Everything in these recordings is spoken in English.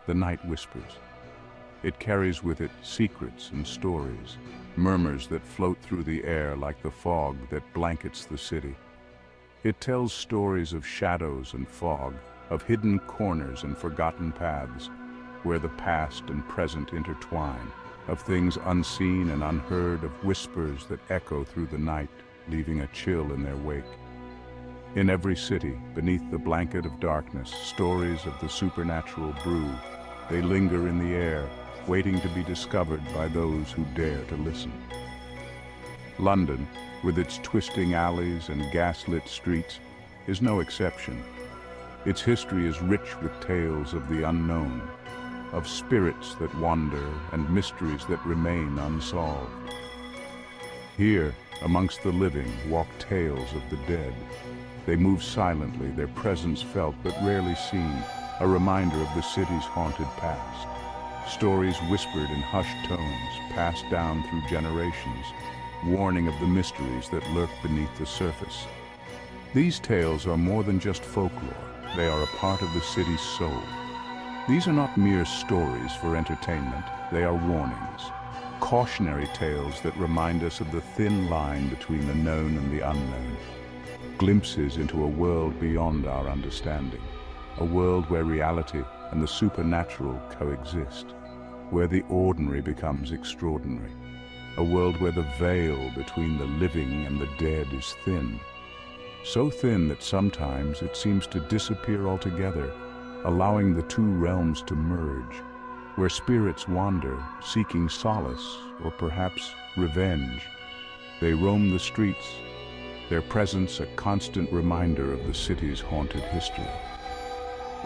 the night whispers. It carries with it secrets and stories, murmurs that float through the air like the fog that blankets the city. It tells stories of shadows and fog, of hidden corners and forgotten paths, where the past and present intertwine, of things unseen and unheard, of whispers that echo through the night, leaving a chill in their wake. In every city, beneath the blanket of darkness, stories of the supernatural brew. They linger in the air, waiting to be discovered by those who dare to listen. London, with its twisting alleys and gaslit streets, is no exception. Its history is rich with tales of the unknown, of spirits that wander and mysteries that remain unsolved. Here, amongst the living, walk tales of the dead. They move silently, their presence felt but rarely seen, a reminder of the city's haunted past. Stories whispered in hushed tones, passed down through generations, warning of the mysteries that lurk beneath the surface. These tales are more than just folklore. They are a part of the city's soul. These are not mere stories for entertainment. They are warnings, cautionary tales that remind us of the thin line between the known and the unknown. Glimpses into a world beyond our understanding, a world where reality and the supernatural coexist, where the ordinary becomes extraordinary, a world where the veil between the living and the dead is thin, so thin that sometimes it seems to disappear altogether, allowing the two realms to merge, where spirits wander, seeking solace or perhaps revenge. They roam the streets, their presence a constant reminder of the city's haunted history.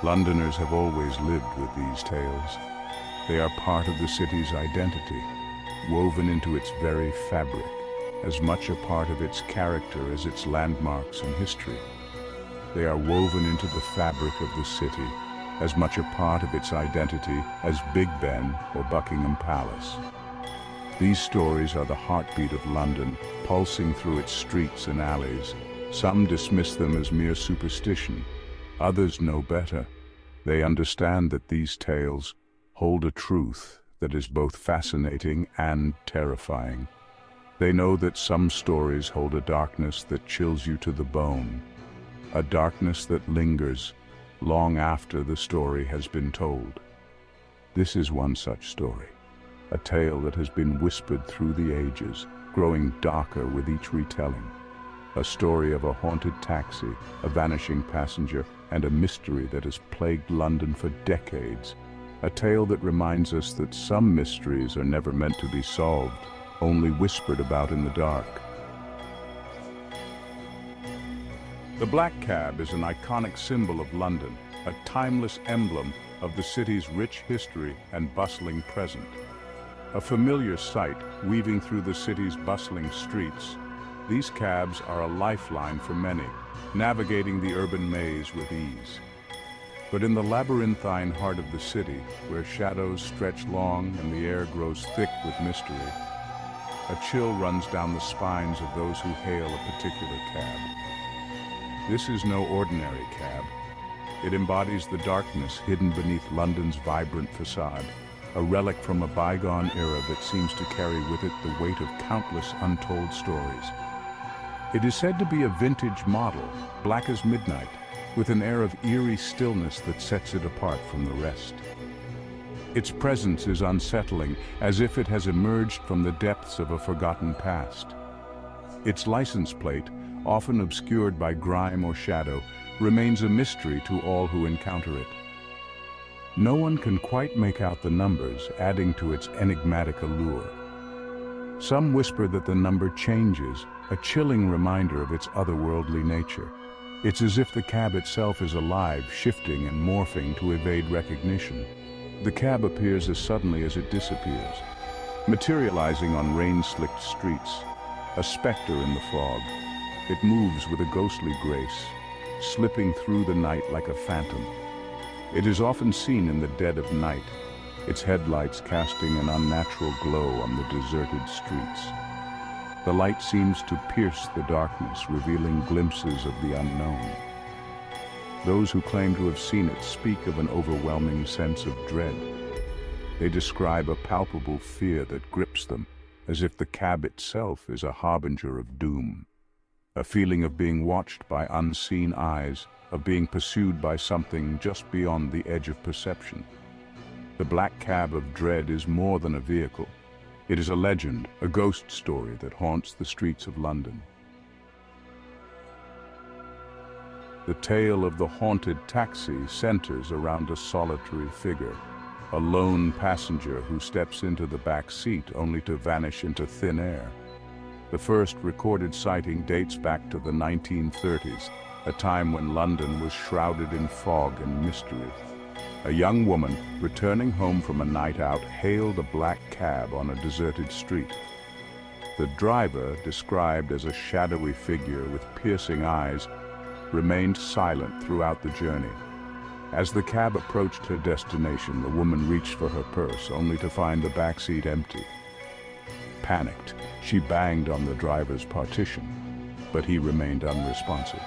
Londoners have always lived with these tales. They are part of the city's identity, woven into its very fabric, as much a part of its character as its landmarks and history. They are woven into the fabric of the city, as much a part of its identity as Big Ben or Buckingham Palace. These stories are the heartbeat of London, pulsing through its streets and alleys. Some dismiss them as mere superstition. Others know better. They understand that these tales hold a truth that is both fascinating and terrifying. They know that some stories hold a darkness that chills you to the bone, a darkness that lingers long after the story has been told. This is one such story, a tale that has been whispered through the ages, growing darker with each retelling. A story of a haunted taxi, a vanishing passenger, and a mystery that has plagued London for decades. A tale that reminds us that some mysteries are never meant to be solved, only whispered about in the dark. The black cab is an iconic symbol of London, a timeless emblem of the city's rich history and bustling present. A familiar sight weaving through the city's bustling streets, these cabs are a lifeline for many, navigating the urban maze with ease. But in the labyrinthine heart of the city, where shadows stretch long and the air grows thick with mystery, a chill runs down the spines of those who hail a particular cab. This is no ordinary cab. It embodies the darkness hidden beneath London's vibrant facade, a relic from a bygone era that seems to carry with it the weight of countless untold stories. It is said to be a vintage model, black as midnight, with an air of eerie stillness that sets it apart from the rest. Its presence is unsettling, as if it has emerged from the depths of a forgotten past. Its license plate, often obscured by grime or shadow, remains a mystery to all who encounter it. No one can quite make out the numbers, adding to its enigmatic allure. Some whisper that the number changes, a chilling reminder of its otherworldly nature. It's as if the cab itself is alive, shifting and morphing to evade recognition. The cab appears as suddenly as it disappears, materializing on rain-slicked streets, a specter in the fog. It moves with a ghostly grace, slipping through the night like a phantom. It is often seen in the dead of night, its headlights casting an unnatural glow on the deserted streets. The light seems to pierce the darkness, revealing glimpses of the unknown. Those who claim to have seen it speak of an overwhelming sense of dread. They describe a palpable fear that grips them, as if the cab itself is a harbinger of doom. A feeling of being watched by unseen eyes, of being pursued by something just beyond the edge of perception. The black cab of dread is more than a vehicle. It is a legend, a ghost story that haunts the streets of London. The tale of the haunted taxi centers around a solitary figure, a lone passenger who steps into the back seat only to vanish into thin air. The first recorded sighting dates back to the 1930s, a time when London was shrouded in fog and mystery. A young woman, returning home from a night out, hailed a black cab on a deserted street. The driver, described as a shadowy figure with piercing eyes, remained silent throughout the journey. As the cab approached her destination, the woman reached for her purse, only to find the back seat empty. Panicked, she banged on the driver's partition, but he remained unresponsive.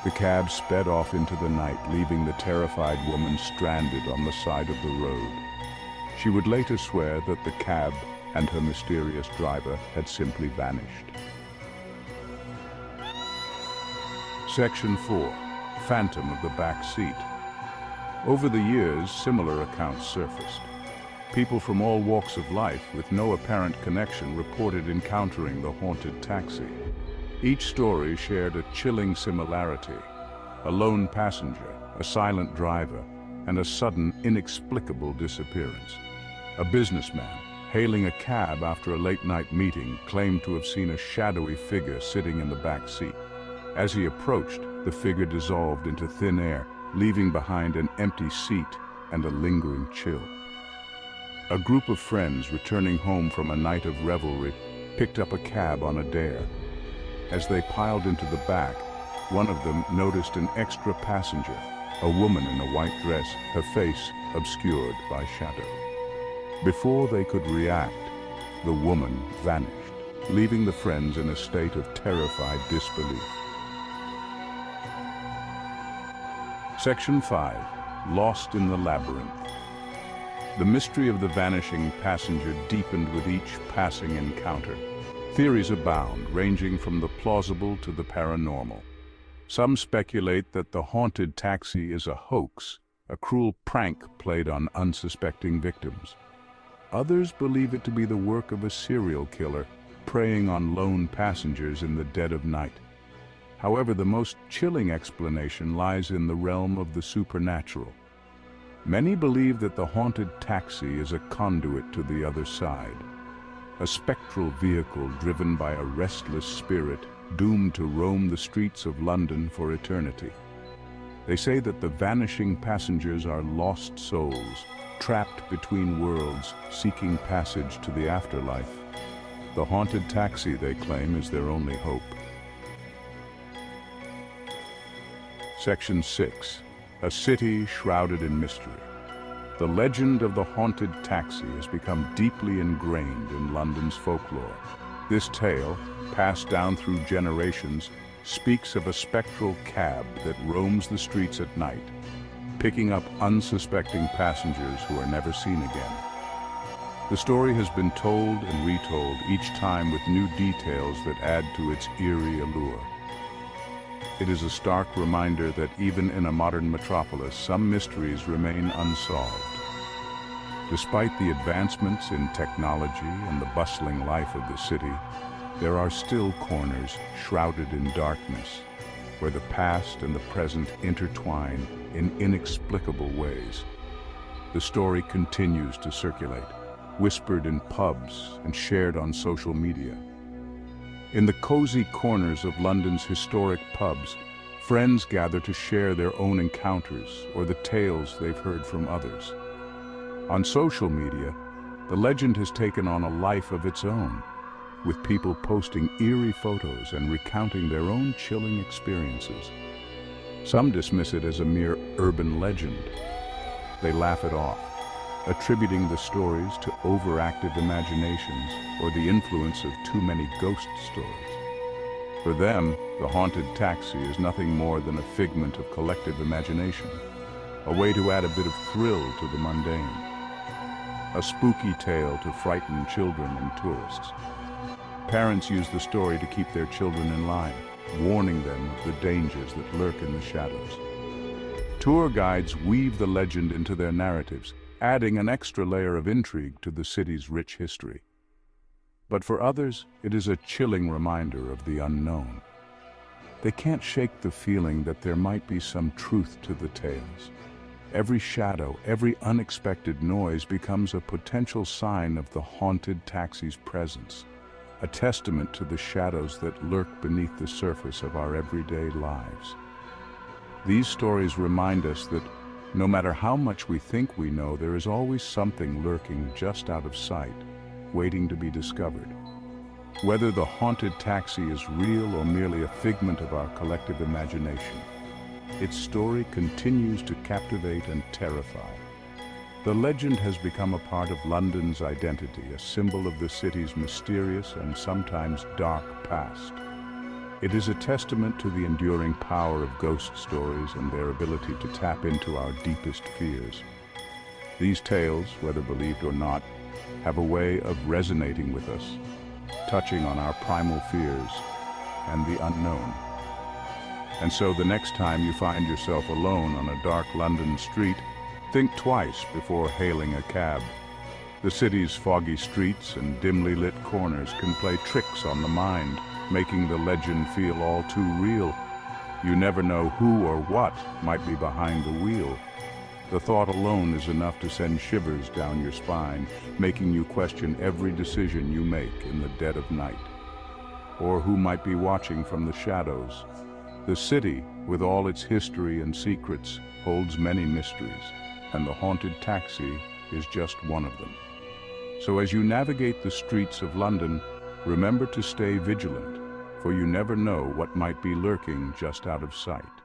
The cab sped off into the night, leaving the terrified woman stranded on the side of the road. She would later swear that the cab and her mysterious driver had simply vanished. Section 4. Phantom of the Back Seat. Over the years, similar accounts surfaced. People from all walks of life with no apparent connection reported encountering the haunted taxi. Each story shared a chilling similarity: a lone passenger, a silent driver, and a sudden, inexplicable disappearance. A businessman, hailing a cab after a late-night meeting, claimed to have seen a shadowy figure sitting in the back seat. As he approached, the figure dissolved into thin air, leaving behind an empty seat and a lingering chill. A group of friends returning home from a night of revelry picked up a cab on a dare. As they piled into the back, one of them noticed an extra passenger, a woman in a white dress, her face obscured by shadow. Before they could react, the woman vanished, leaving the friends in a state of terrified disbelief. Section 5. Lost in the Labyrinth. The mystery of the vanishing passenger deepened with each passing encounter. Theories abound, ranging from the plausible to the paranormal. Some speculate that the haunted taxi is a hoax, a cruel prank played on unsuspecting victims. Others believe it to be the work of a serial killer, preying on lone passengers in the dead of night. However, the most chilling explanation lies in the realm of the supernatural. Many believe that the haunted taxi is a conduit to the other side, a spectral vehicle driven by a restless spirit doomed to roam the streets of London for eternity. They say that the vanishing passengers are lost souls, trapped between worlds, seeking passage to the afterlife. The haunted taxi, they claim, is their only hope. Section 6. A city shrouded in mystery. The legend of the haunted taxi has become deeply ingrained in London's folklore. This tale, passed down through generations, speaks of a spectral cab that roams the streets at night, picking up unsuspecting passengers who are never seen again. The story has been told and retold, each time with new details that add to its eerie allure. It is a stark reminder that even in a modern metropolis, some mysteries remain unsolved. Despite the advancements in technology and the bustling life of the city, there are still corners shrouded in darkness, where the past and the present intertwine in inexplicable ways. The story continues to circulate, whispered in pubs and shared on social media. In the cozy corners of London's historic pubs, friends gather to share their own encounters or the tales they've heard from others. On social media, the legend has taken on a life of its own, with people posting eerie photos and recounting their own chilling experiences. Some dismiss it as a mere urban legend. They laugh it off, attributing the stories to overactive imaginations or the influence of too many ghost stories. For them, the haunted taxi is nothing more than a figment of collective imagination, a way to add a bit of thrill to the mundane, a spooky tale to frighten children and tourists. Parents use the story to keep their children in line, warning them of the dangers that lurk in the shadows. Tour guides weave the legend into their narratives, adding an extra layer of intrigue to the city's rich history. But for others, it is a chilling reminder of the unknown. They can't shake the feeling that there might be some truth to the tales. Every shadow, every unexpected noise becomes a potential sign of the haunted taxi's presence, a testament to the shadows that lurk beneath the surface of our everyday lives. These stories remind us that no matter how much we think we know, there is always something lurking just out of sight, waiting to be discovered. Whether the haunted taxi is real or merely a figment of our collective imagination, its story continues to captivate and terrify. The legend has become a part of London's identity, a symbol of the city's mysterious and sometimes dark past. It is a testament to the enduring power of ghost stories and their ability to tap into our deepest fears. These tales, whether believed or not, have a way of resonating with us, touching on our primal fears and the unknown. And so the next time you find yourself alone on a dark London street, think twice before hailing a cab. The city's foggy streets and dimly lit corners can play tricks on the mind, making the legend feel all too real. You never know who or what might be behind the wheel. The thought alone is enough to send shivers down your spine, making you question every decision you make in the dead of night. Or who might be watching from the shadows. The city, with all its history and secrets, holds many mysteries, and the haunted taxi is just one of them. So as you navigate the streets of London, remember to stay vigilant, for you never know what might be lurking just out of sight.